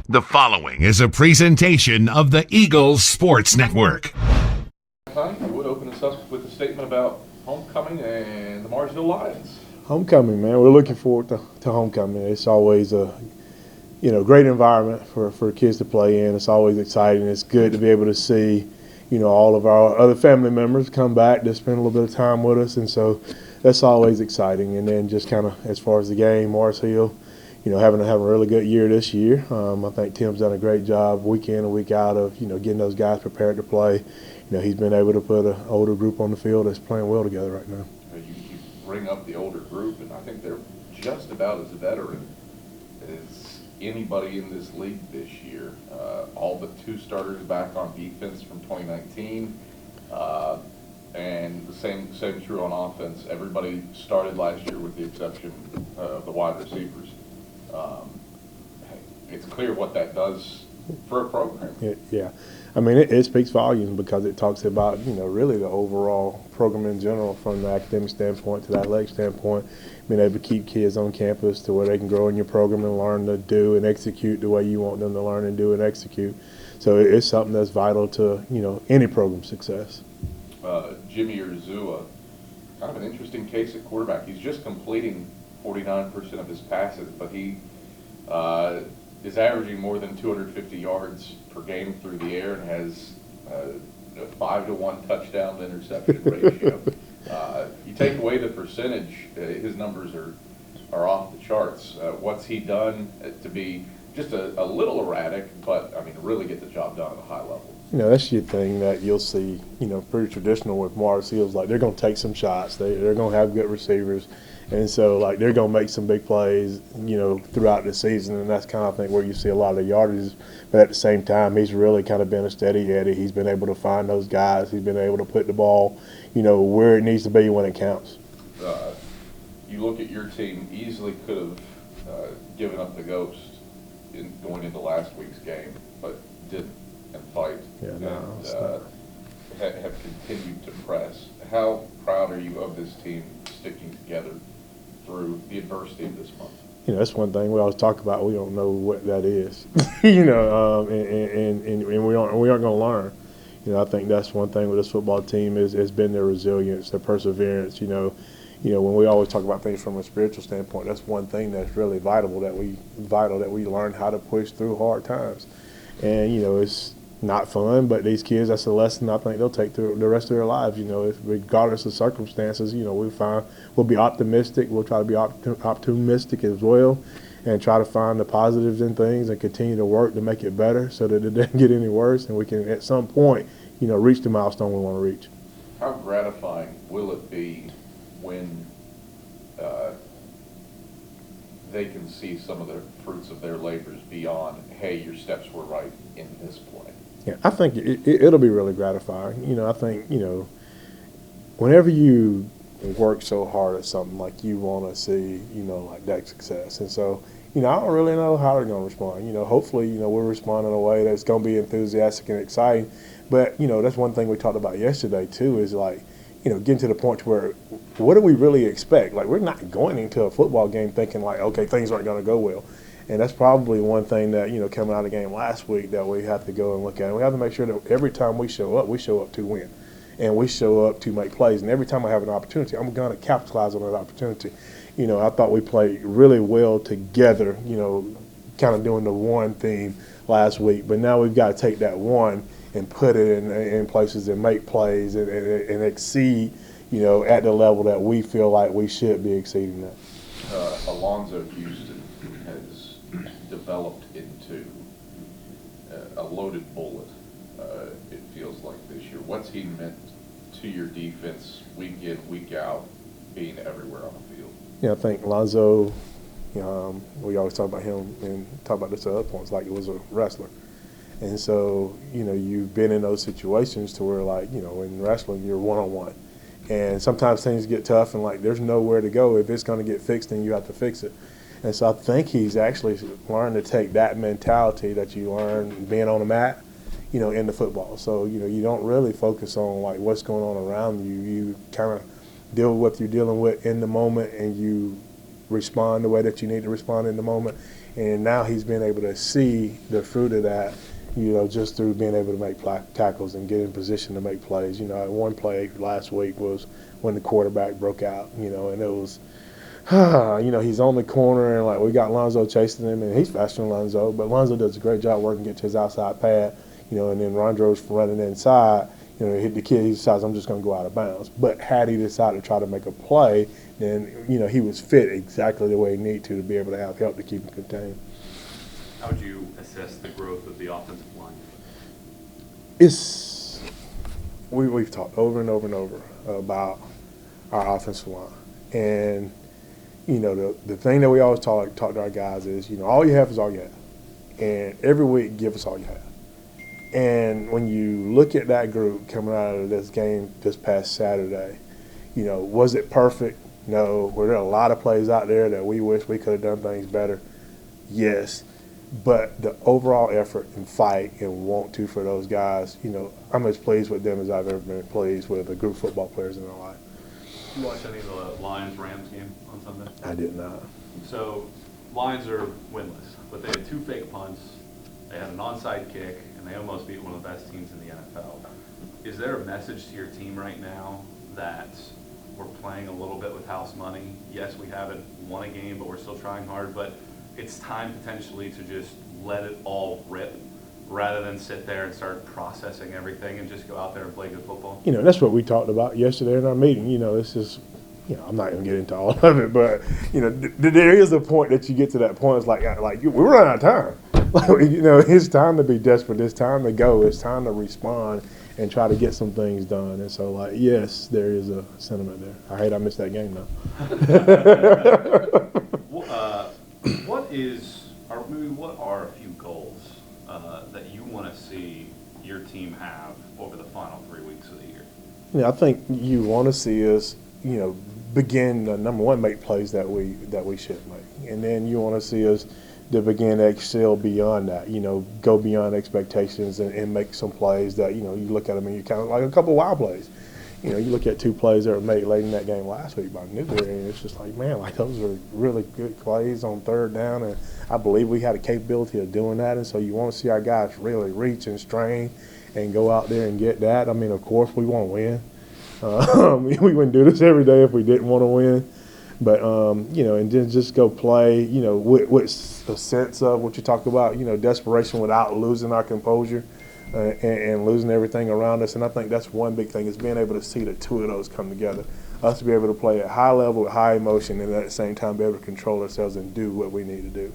The following is a presentation of the Eagles Sports Network. Clowney, you would open us up with a statement about homecoming and the Marsville Lions. Homecoming, man. We're looking forward to homecoming. It's always a great environment for kids to play in. It's always exciting. It's good to be able to see all of our other family members come back to spend a little bit of time with us, and so that's always exciting. And then just kind of as far as the game, Mars Hill, having a really good year this year. I think Tim's done a great job week in and week out of getting those guys prepared to play. He's been able to put an older group on the field that's playing well together right now. You bring up the older group, and I think they're just about as veteran as anybody in this league this year. All but two starters back on defense from 2019, and the same true on offense. Everybody started last year with the exception of the wide receivers. It's clear what that does for a program. Yeah. I mean, it speaks volumes because it talks about, really the overall program in general, from the academic standpoint to the athletic standpoint, being able to keep kids on campus to where they can grow in your program and learn to do and execute the way you want them to learn and do and execute. So it's something that's vital to, any program success. Jimmy Urzua, kind of an interesting case at quarterback. He's just completing 49% of his passes, but he is averaging more than 250 yards per game through the air and has a 5-to-1 touchdown to interception ratio. You take away the percentage, his numbers are off the charts. What's he done to be just a little erratic, but I mean, really get the job done at a high level? That's your thing that you'll see, pretty traditional with Mars Hills. Like, they're going to take some shots. They're going to have good receivers. And so, like, they're going to make some big plays, throughout the season. And that's kind of, I think, where you see a lot of the yardages. But at the same time, he's really kind of been a steady Eddie. He's been able to find those guys. He's been able to put the ball, where it needs to be when it counts. You look at your team, easily could have given up the ghost in going into last week's game, but didn't, and fight. Have continued to press. How proud are you of this team sticking together through the adversity of this month? That's one thing we always talk about. We don't know what that is, and we aren't going to learn. I think that's one thing with this football team has been their resilience, their perseverance. When we always talk about things from a spiritual standpoint, that's one thing that's really vital that we learn how to push through hard times. And it's not fun, but these kids, that's a lesson I think they'll take through the rest of their lives. Regardless of circumstances, we'll be optimistic. We'll try to be optimistic as well, and try to find the positives in things and continue to work to make it better so that it doesn't get any worse, and we can at some point, reach the milestone we want to reach. How gratifying will it be when they can see some of the fruits of their labors beyond, hey, your steps were right in this play? Yeah, I think it'll be really gratifying. I think, whenever you work so hard at something, like, you want to see, like, that success. And so, I don't really know how they're going to respond. Hopefully, we'll respond in a way that's going to be enthusiastic and exciting. But, that's one thing we talked about yesterday, too, is, like, getting to the point where, what do we really expect? Like, we're not going into a football game thinking, like, okay, things aren't going to go well. And that's probably one thing that, coming out of the game last week that we have to go and look at. And we have to make sure that every time we show up to win. And we show up to make plays. And every time I have an opportunity, I'm going to capitalize on that opportunity. I thought we played really well together, kind of doing the one theme last week. But now we've got to take that one and put it in places and make plays and exceed, at the level that we feel like we should be exceeding that. Alonzo Houston has developed into a loaded bullet, it feels like, this year. What's he meant to your defense week in, week out, being everywhere on the field? I think Alonzo, we always talk about him and talk about this at other points, like it was a wrestler. And so, you've been in those situations to where, like, in wrestling, you're one-on-one. And sometimes things get tough and, like, there's nowhere to go. If it's going to get fixed, then you have to fix it. And so I think he's actually learned to take that mentality that you learn being on the mat, into football. So, you don't really focus on, like, what's going on around you. You kind of deal with what you're dealing with in the moment, and you respond the way that you need to respond in the moment. And now he's been able to see the fruit of that, just through being able to make tackles and get in position to make plays. One play last week was when the quarterback broke out, and it was, he's on the corner, and we got Lonzo chasing him, and he's faster than Lonzo, but Lonzo does a great job working to get to his outside pad, and then Rondro's running inside, hit the kid, he decides, I'm just going to go out of bounds. But had he decided to try to make a play, then, he was fit exactly the way he needed to be able to have help to keep him contained. How would you assess the growth of the offensive line? We've talked over and over and over about our offensive line. And, the thing that we always talk to our guys is, all you have is all you have. And every week, give us all you have. And when you look at that group coming out of this game this past Saturday, was it perfect? No. Were there a lot of plays out there that we wish we could have done things better? Yes. But the overall effort and fight and want to for those guys, I'm as pleased with them as I've ever been pleased with a group of football players in their life. Did you watch any of the Lions-Rams game on Sunday? I did not. So, Lions are winless, but they had 2 fake punts, they had an onside kick, and they almost beat one of the best teams in the NFL. Is there a message to your team right now that we're playing a little bit with house money? Yes, we haven't won a game, but we're still trying hard, but it's time potentially to just let it all rip rather than sit there and start processing everything and just go out there and play good football? That's what we talked about yesterday in our meeting. This is, I'm not going to get into all of it, but, there is a point that you get to that point. It's like we're running out of time. It's time to be desperate. It's time to go. It's time to respond and try to get some things done. And so, yes, there is a sentiment there. I hate I missed that game, though. What are a few goals that you want to see your team have over the final 3 weeks of the year? I think you want to see us, begin number one, make plays that we should make, and then you want to see us to begin to excel beyond that. Go beyond expectations and make some plays that you look at them and you kind of like a couple wild plays. You look at 2 plays that were made late in that game last week by Newberry, and it's just like, man, those are really good plays on 3rd down, and I believe we had a capability of doing that, and so you want to see our guys really reach and strain and go out there and get that. I mean, of course, we want to win. We wouldn't do this every day if we didn't want to win. But, and then just go play, with a sense of what you talked about, desperation without losing our composure. And losing everything around us. And I think that's one big thing is being able to see the 2 of those come together. Us to be able to play at high level with high emotion and at the same time be able to control ourselves and do what we need to do.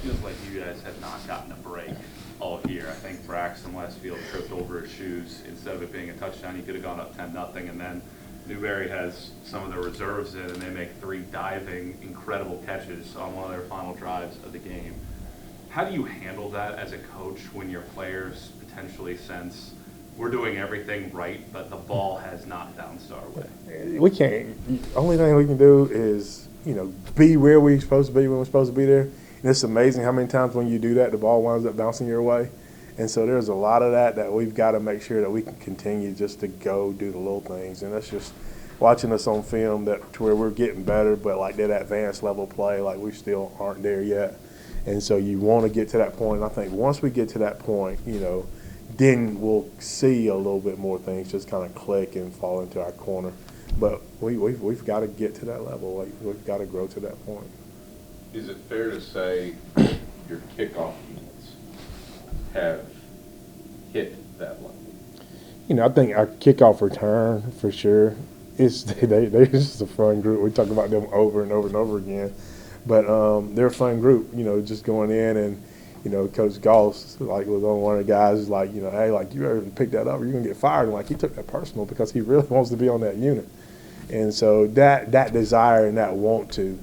Feels like you guys have not gotten a break all year. I think Braxton Westfield tripped over his shoes. Instead of it being a touchdown, he could have gone up 10-0. And then Newberry has some of the reserves in, and they make 3 diving, incredible catches on one of their final drives of the game. How do you handle that as a coach when your players potentially sense we're doing everything right, but the ball has not bounced our way? We can't. Only thing we can do is, be where we're supposed to be when we're supposed to be there. And it's amazing how many times when you do that, the ball winds up bouncing your way. And so there's a lot of that we've got to make sure that we can continue just to go do the little things. And that's just watching us on film to where we're getting better, but like that advanced level play, we still aren't there yet. And so you want to get to that point. And I think once we get to that point, then we'll see a little bit more things just kind of click and fall into our corner. But we've got to get to that level. We've got to grow to that point. Is it fair to say your kickoff units have hit that level? I think our kickoff return for sure is they're just a fun group. We talk about them over and over and over again, but they're a fun group. Just going in and Coach Goss was on one of the guys hey, you ever pick that up or you're gonna get fired, and he took that personal because he really wants to be on that unit, and so that desire and that want to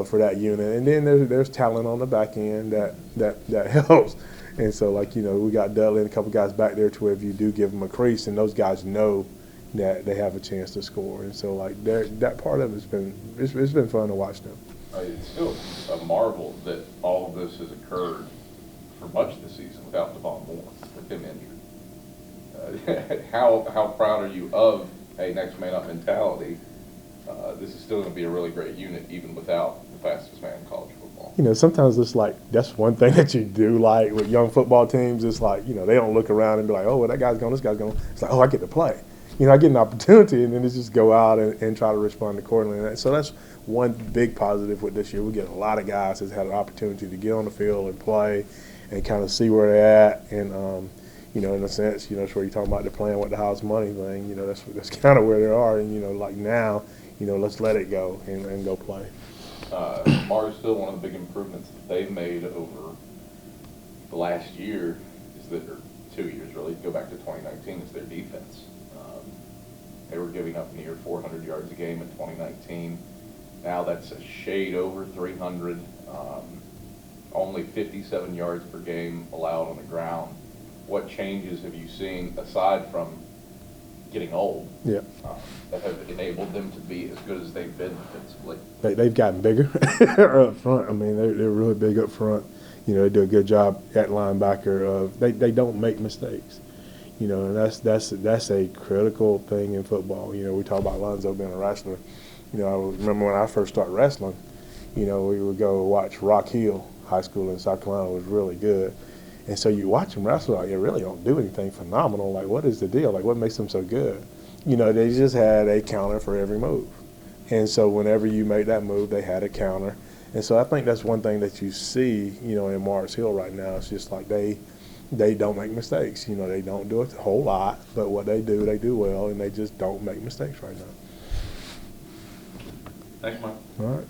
for that unit, and then there's talent on the back end that helps. And so, we got Dudley and a couple guys back there to where if you do give them a crease, and those guys know that they have a chance to score. And so, that part of it's been fun to watch them. It's still a marvel that all of this has occurred for much of the season without Devon Moore, with him injured. How proud are you of a next man up mentality? This is still going to be a really great unit, even without the fastest man in college football. you know, sometimes it's like that's one thing that you do like with young football teams. It's like, you know, they don't look around and be like, oh, well, that guy's going, this guy's going. It's like, oh, I get to play. You know, I get an opportunity, and then it's just go out and try to respond accordingly. And so that's one big positive with this year. We get a lot of guys that's had an opportunity to get on the field and play and kind of see where they're at. And, you know, in a sense, you know, it's where you're talking about the playing with the house money thing. You know, that's kind of where they are. And, you know, like now, you know, let's let it go and go play. Marsville, one of the big improvements that they've made over the last year is that, or 2 years really, go back to 2019, is their defense. They were giving up near 400 yards a game in 2019. Now that's a shade over 300. Only 57 yards per game allowed on the ground. What changes have you seen aside from getting old? Yeah. That have enabled them to be as good as they've been defensively? They've gotten bigger up front. I mean, they're really big up front. You know, they do a good job at linebacker of they don't make mistakes. You know, and that's a critical thing in football. You know, we talk about Lonzo being a wrestler. You know, I remember when I first started wrestling, you know, we would go watch Rock Hill High School in South Carolina. It was really good. And so you watch them wrestle, like, they really don't do anything phenomenal. Like, what is the deal? Like, what makes them so good? You know, they just had a counter for every move. And so whenever you made that move, they had a counter. And so I think that's one thing that you see, you know, in Mars Hill right now. It's just like they don't make mistakes. You know, they don't do it a whole lot, but what they do well, and they just don't make mistakes right now. Thanks, Mike. All right.